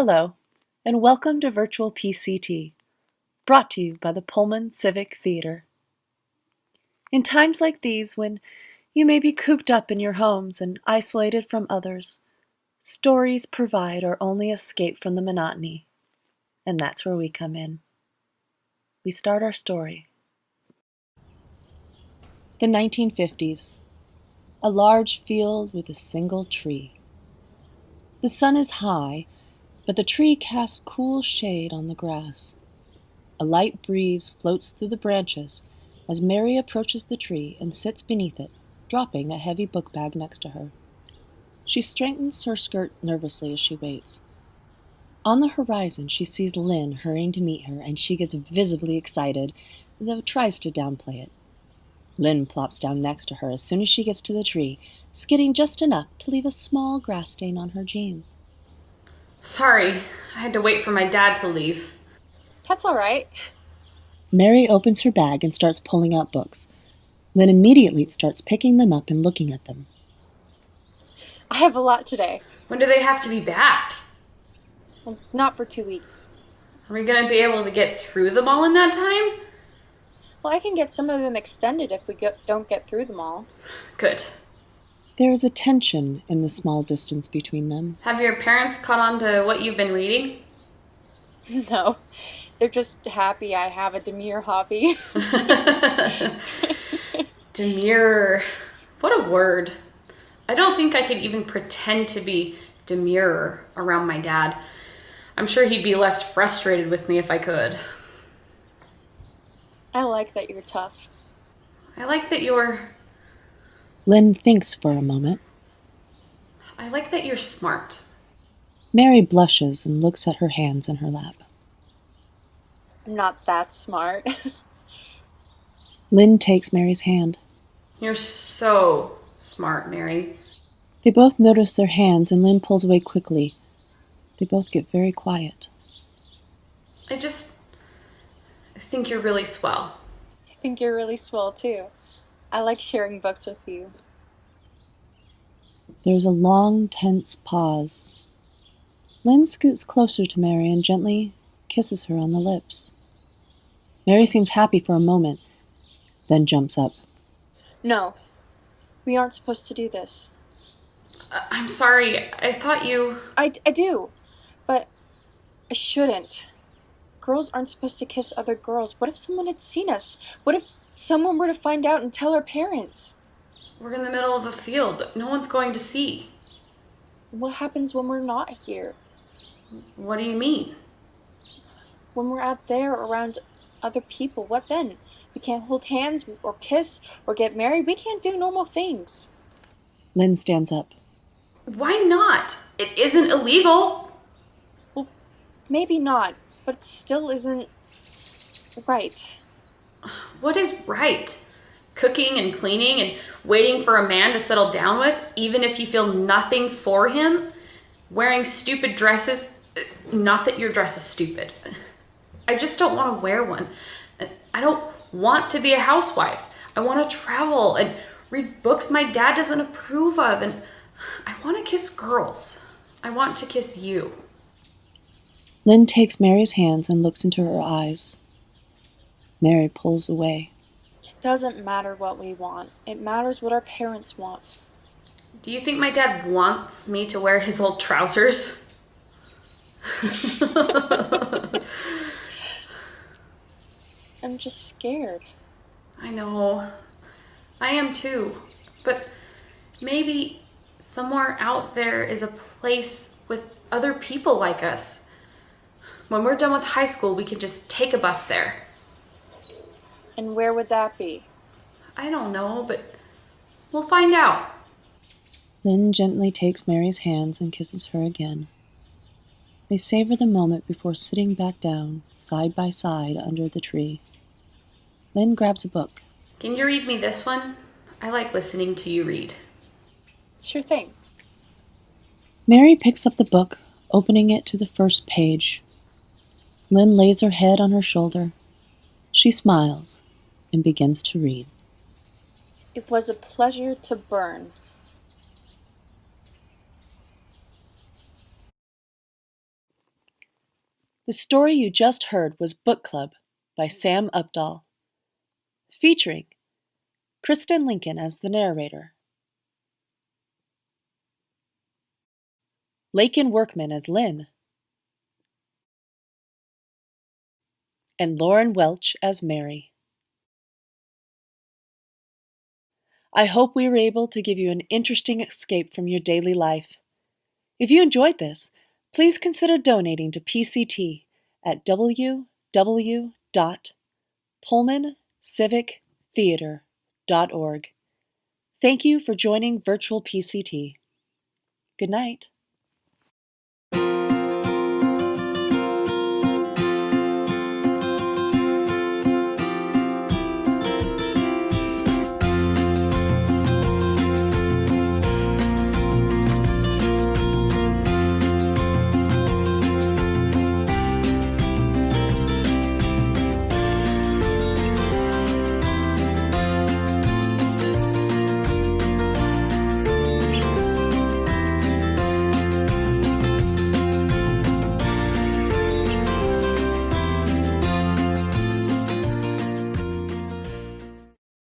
Hello, and welcome to Virtual PCT, brought to you by the Pullman Civic Theater. In times like these, when you may be cooped up in your homes and isolated from others, stories provide our only escape from the monotony, and that's where we come in. We start our story. The 1950s. A large field with a single tree. The sun is high, but the tree casts cool shade on the grass. A light breeze floats through the branches as Mary approaches the tree and sits beneath it, dropping a heavy book bag next to her. She straightens her skirt nervously as she waits. On the horizon, she sees Lynn hurrying to meet her, and she gets visibly excited, though tries to downplay it. Lynn plops down next to her as soon as she gets to the tree, skidding just enough to leave a small grass stain on her jeans. Sorry, I had to wait for my dad to leave. That's all right. Mary opens her bag and starts pulling out books. Lynn immediately starts picking them up and looking at them. I have a lot today. When do they have to be back? Well, not for 2 weeks. Are we going to be able to get through them all in that time? Well, I can get some of them extended if we don't get through them all. Good. There is a tension in the small distance between them. Have your parents caught on to what you've been reading? No, they're just happy I have a demure hobby. Demure. What a word. I don't think I could even pretend to be demure around my dad. I'm sure he'd be less frustrated with me if I could. I like that you're tough. I like that you're Lynn thinks for a moment. I like that you're smart. Mary blushes and looks at her hands in her lap. I'm not that smart. Lynn takes Mary's hand. You're so smart, Mary. They both notice their hands, and Lynn pulls away quickly. They both get very quiet. I think you're really swell. I think you're really swell, too. I like sharing books with you. There's a long, tense pause. Lynn scoots closer to Mary and gently kisses her on the lips. Mary seems happy for a moment, then jumps up. No, we aren't supposed to do this. I'm sorry. I thought you... I do, but I shouldn't. Girls aren't supposed to kiss other girls. What if someone had seen us? What if someone were to find out and tell our parents? We're in the middle of a field. No one's going to see. What happens when we're not here? What do you mean? When we're out there around other people, what then? We can't hold hands or kiss or get married. We can't do normal things. Lynn stands up. Why not? It isn't illegal. Well, maybe not, but it still isn't right. What is right? Cooking and cleaning and waiting for a man to settle down with, even if you feel nothing for him? Wearing stupid dresses? Not that your dress is stupid. I just don't want to wear one. I don't want to be a housewife. I want to travel and read books my dad doesn't approve of, and I want to kiss girls. I want to kiss you. Lynn takes Mary's hands and looks into her eyes. Mary pulls away. It doesn't matter what we want. It matters what our parents want. Do you think my dad wants me to wear his old trousers? I'm just scared. I know. I am too. But maybe somewhere out there is a place with other people like us. When we're done with high school, we can just take a bus there. And where would that be? I don't know, but we'll find out. Lynn gently takes Mary's hands and kisses her again. They savor the moment before sitting back down, side by side, under the tree. Lynn grabs a book. Can you read me this one? I like listening to you read. Sure thing. Mary picks up the book, opening it to the first page. Lynn lays her head on her shoulder. She smiles and begins to read. It was a pleasure to burn. The story you just heard was Book Club by Sam Updahl, featuring KRISTIN Lincoln as the narrator, LACEN Workman as Lynn, and Lauren Welch as Mary. I hope we were able to give you an interesting escape from your daily life. If you enjoyed this, please consider donating to PCT at www.pullmancivictheater.org. Thank you for joining Virtual PCT. Good night.